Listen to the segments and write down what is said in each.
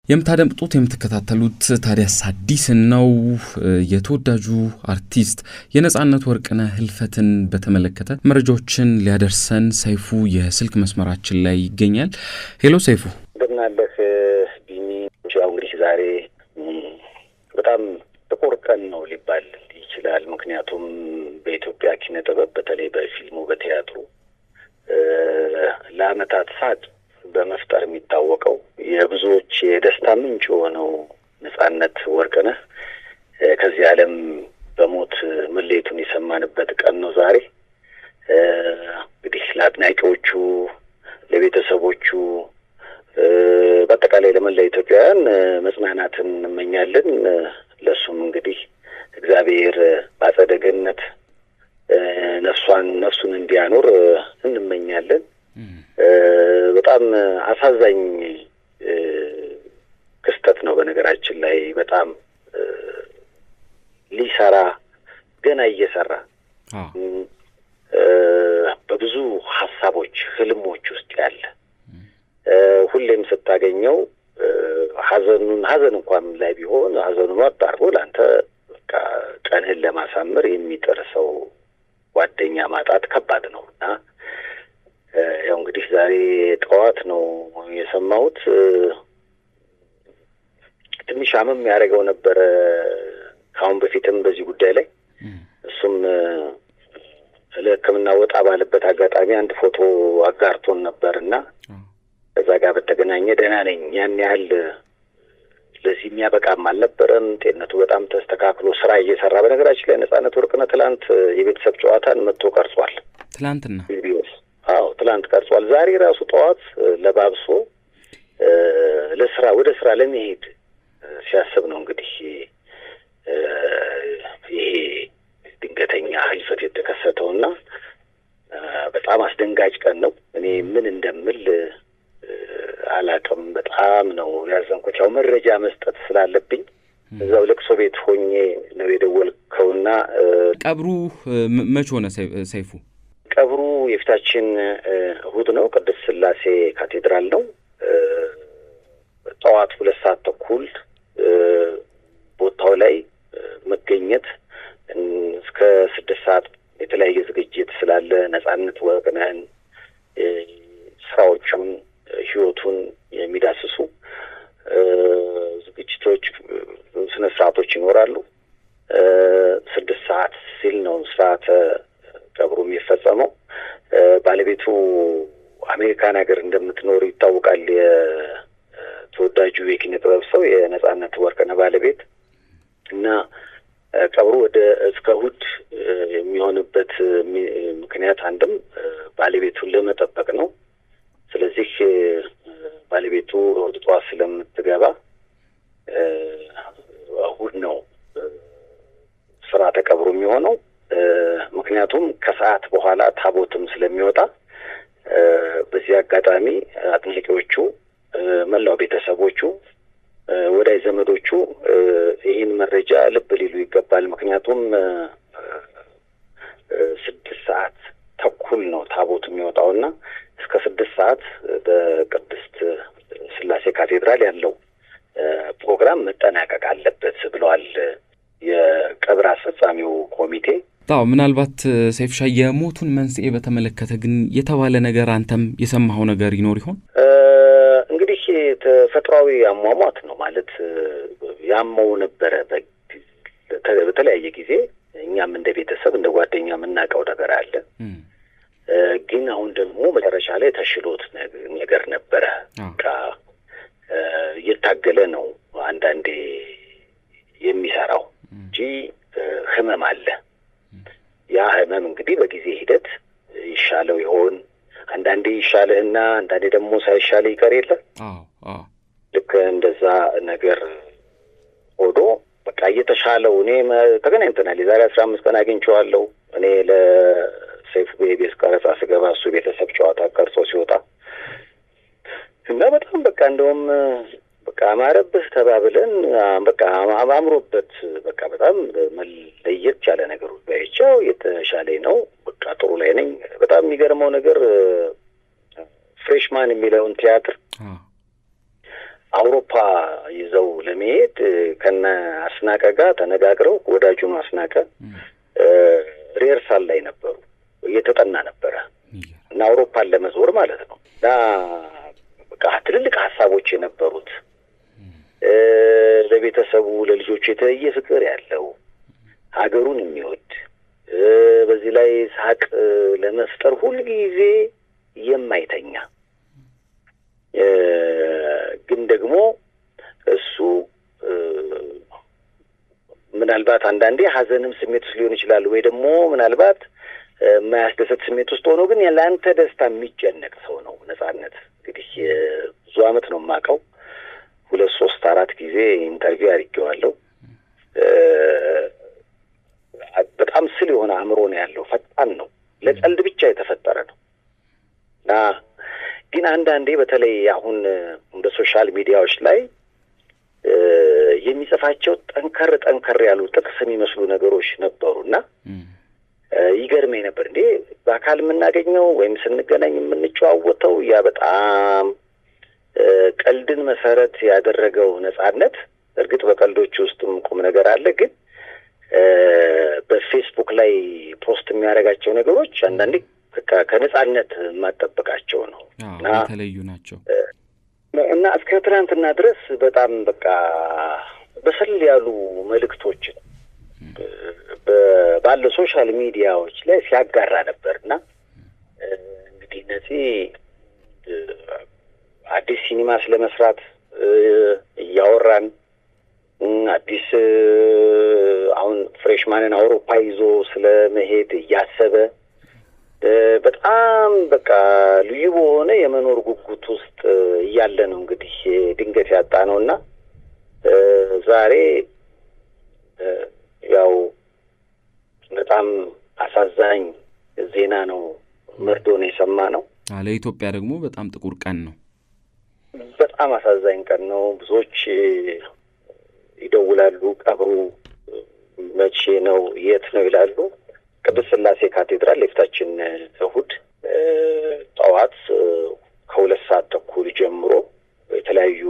የምታደምጡት የምትከታተሉት ታዲያስ አዲስን ነው። የተወዳጁ አርቲስት የነጻነት ወርቅነህ ህልፈትን በተመለከተ መረጃዎችን ሊያደርሰን ሰይፉ የስልክ መስመራችን ላይ ይገኛል። ሄሎ ሰይፉ። እንደምናለህ ቢኒ። ያው እንግዲህ ዛሬ በጣም ጥቁር ቀን ነው ሊባል ይችላል። ምክንያቱም በኢትዮጵያ ኪነ ጥበብ በተለይ በፊልሙ በቲያትሩ ለአመታት ሳቅ በመፍጠር የሚታወቀው የብዙዎች የደስታ ምንጭ የሆነው ነጻነት ወርቅነህ ከዚህ ዓለም በሞት መለየቱን የሰማንበት ቀን ነው ዛሬ። እንግዲህ ለአድናቂዎቹ፣ ለቤተሰቦቹ፣ በአጠቃላይ ለመላ ኢትዮጵያውያን መጽናናትን እንመኛለን። ለሱም እንግዲህ እግዚአብሔር በአጸደ ገነት ነፍሱን እንዲያኖር እንመኛለን። በጣም አሳዛኝ ክስተት ነው። በነገራችን ላይ በጣም ሊሰራ ገና እየሰራ በብዙ ሀሳቦች ህልሞች ውስጥ ያለ ሁሌም ስታገኘው ሀዘን እንኳን ላይ ቢሆን ሀዘኑን አጣርቦ ለአንተ በቃ ቀንህን ለማሳመር የሚጥር ሰው ጓደኛ ማጣት ከባድ ነው እና ያው እንግዲህ ዛሬ ጠዋት ነው የሰማሁት። ትንሽ አመም ያደረገው ነበረ ካሁን በፊትም በዚህ ጉዳይ ላይ እሱም ለሕክምና ወጣ ባለበት አጋጣሚ አንድ ፎቶ አጋርቶን ነበርና ከዛ ጋር በተገናኘ ደህና ነኝ ያን ያህል ለዚህ የሚያበቃም አልነበረም። ጤንነቱ በጣም ተስተካክሎ ስራ እየሰራ በነገራችን ላይ ነጻነት ወርቅነህ ትላንት የቤተሰብ ጨዋታን መጥቶ ቀርጿል። ትላንትና ትላንት ቀርጿል። ዛሬ ራሱ ጠዋት ለባብሶ ወደ ስራ ለመሄድ ሲያስብ ነው እንግዲህ ይሄ ድንገተኛ ህልፈት የተከሰተውና በጣም አስደንጋጭ ቀን ነው። እኔ ምን እንደምል አላውቅም። በጣም ነው ያዘንኩት። ያው መረጃ መስጠት ስላለብኝ እዛው ለቅሶ ቤት ሆኜ ነው የደወልከውና ቀብሩ መቼ ሆነ ሰይፉ? ቀብሩ የፊታችን እሁድ ነው። ቅድስት ስላሴ ካቴድራል ነው። ጠዋት 2 ሰዓት ተኩል ቦታው ላይ መገኘት እስከ 6 ሰዓት የተለያየ ዝግጅት ስላለ ነጻነት ወርቅነህን ስራዎቹን ህይወቱን የሚዳስሱ ዝግጅቶች፣ ስነ ስርዓቶች ይኖራሉ። 6 ሰዓት ሲል ነው ስርዓተ ቀብሩ የሚፈጸመው። ባለቤቱ አሜሪካን ሀገር እንደምትኖር ይታወቃል። የተወዳጁ የኪነ ጥበብ ሰው የነጻነት ወርቅነህ ባለቤት እና ቀብሩ እስከ እሑድ የሚሆንበት ምክንያት አንድም ባለቤቱን ለመጠበቅ ነው። ስለዚህ ባለቤቱ እሑድ ጠዋት ስለምትገባ እሑድ ነው ስርዓተ ቀብሩ የሚሆነው። ምክንያቱም ከሰዓት በኋላ ታቦትም ስለሚወጣ በዚህ አጋጣሚ አድናቂዎቹ፣ መላው ቤተሰቦቹ፣ ወዳጅ ዘመዶቹ ይህን መረጃ ልብ ሊሉ ይገባል። ምክንያቱም 6 ሰዓት ተኩል ነው ታቦቱ የሚወጣውና እስከ 6 ሰዓት በቅድስት ስላሴ ካቴድራል ያለው ፕሮግራም መጠናቀቅ አለበት ብለዋል የቀብር አስፈጻሚው ኮሚቴ። ምናልባት ሰይፍሻ የሞቱን መንስኤ በተመለከተ ግን የተባለ ነገር አንተም የሰማኸው ነገር ይኖር ይሆን? እንግዲህ ተፈጥሯዊ አሟሟት ነው ማለት ያመው ነበረ በተለያየ ጊዜ። እኛም እንደ ቤተሰብ እንደ ጓደኛ የምናውቀው ነገር አለ። ግን አሁን ደግሞ መጨረሻ ላይ ተሽሎት ነገር ነበረ። እየታገለ ነው አንዳንዴ የሚሰራው እንጂ ህመም አለ። ያ ህመም እንግዲህ በጊዜ ሂደት ይሻለው ይሆን? አንዳንዴ ይሻልህና አንዳንዴ ደግሞ ሳይሻልህ ይቀር የለ። ልክ እንደዛ ነገር ሆዶ በቃ እየተሻለው እኔ ተገናኝተናል። የዛሬ 15 ቀን አግኝቼዋለሁ። እኔ ለሰይፉ ቤቤስ ቀረጻ ስገባ እሱ ቤተሰብ ጨዋታ ቀርጾ ሲወጣ እና በጣም በቃ እንደውም በቃ አማረብህ ተባብለን በቃ አምሮበት በቃ በጣም ለየት ያለ ነገር ባይቻው የተሻለኝ ነው። በቃ ጥሩ ላይ ነኝ። በጣም የሚገርመው ነገር ፍሬሽማን የሚለውን ቲያትር አውሮፓ ይዘው ለመሄድ ከነ አስናቀ ጋር ተነጋግረው ወዳጁን አስናቀ ሪሄርሳል ላይ ነበሩ። እየተጠና ነበረ እና አውሮፓን ለመዞር ማለት ነው። እና በቃ ትልልቅ ሀሳቦች የነበሩት ለቤተሰቡ ለልጆቹ የተለየ ፍቅር ያለው ሀገሩን የሚወድ በዚህ ላይ ሳቅ ለመፍጠር ሁልጊዜ የማይተኛ ግን ደግሞ እሱ ምናልባት አንዳንዴ ሀዘንም ስሜት ውስጥ ሊሆን ይችላል ወይ ደግሞ ምናልባት የማያስደሰት ስሜት ውስጥ ሆኖ ግን ለአንተ ደስታ የሚጨነቅ ሰው ነው። ነጻነት እንግዲህ ብዙ አመት ነው የማውቀው። 2 3 4 ጊዜ ኢንተርቪው አድርጌዋለሁ። በጣም ስል የሆነ አእምሮ ነው ያለው። ፈጣን ነው። ለቀልድ ብቻ የተፈጠረ ነው እና ግን አንዳንዴ በተለይ አሁን እንደ ሶሻል ሚዲያዎች ላይ የሚጽፋቸው ጠንከር ያሉ ጥቅስ የሚመስሉ ነገሮች ነበሩና ይገርመኝ ነበር። እንዴ በአካል የምናገኘው ወይም ስንገናኝ የምንጨዋወተው ያ በጣም ቀልድን መሰረት ያደረገው ነጻነት፣ እርግጥ በቀልዶች ውስጥም ቁም ነገር አለ፣ ግን በፌስቡክ ላይ ፖስት የሚያደርጋቸው ነገሮች አንዳንዴ ከነጻነት የማጠብቃቸው ነው እና የተለዩ ናቸው እና እስከ ትናንትና ድረስ በጣም በቃ በሰል ያሉ መልእክቶችን ባለ ሶሻል ሚዲያዎች ላይ ሲያጋራ ነበርና እንግዲህ እነዚህ አዲስ ሲኒማ ስለመስራት እያወራን አዲስ አሁን ፍሬሽማንን አውሮፓ ይዞ ስለመሄድ እያሰበ በጣም በቃ ልዩ በሆነ የመኖር ጉጉት ውስጥ እያለ ነው እንግዲህ ድንገት ያጣ ነውና ዛሬ ያው በጣም አሳዛኝ ዜና ነው፣ መርዶ ነው የሰማነው። ለኢትዮጵያ ደግሞ በጣም ጥቁር ቀን ነው። በጣም አሳዛኝ ቀን ነው። ብዙዎች ይደውላሉ፣ ቀብሩ መቼ ነው የት ነው ይላሉ። ቅዱስ ሥላሴ ካቴድራል የፊታችን እሑድ ጠዋት ከ2 ሰዓት ተኩል ጀምሮ የተለያዩ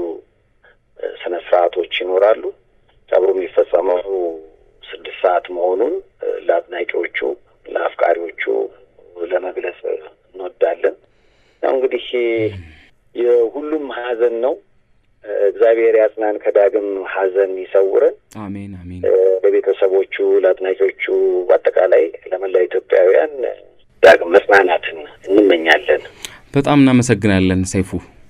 ስነ ስርዓቶች ይኖራሉ። ቀብሩ የሚፈጸመው 6 ሰዓት መሆኑን ለአድናቂዎቹ ለአፍቃሪዎቹ ለመግለጽ እንወዳለን። ያው እንግዲህ የሁሉም ሀዘን ነው። እግዚአብሔር ያጽናን፣ ከዳግም ሀዘን ይሰውረን። አሜን አሜን። ለቤተሰቦቹ ለአድናቂዎቹ በአጠቃላይ ለመላ ኢትዮጵያውያን ዳግም መጽናናትን እንመኛለን። በጣም እናመሰግናለን ሰይፉ።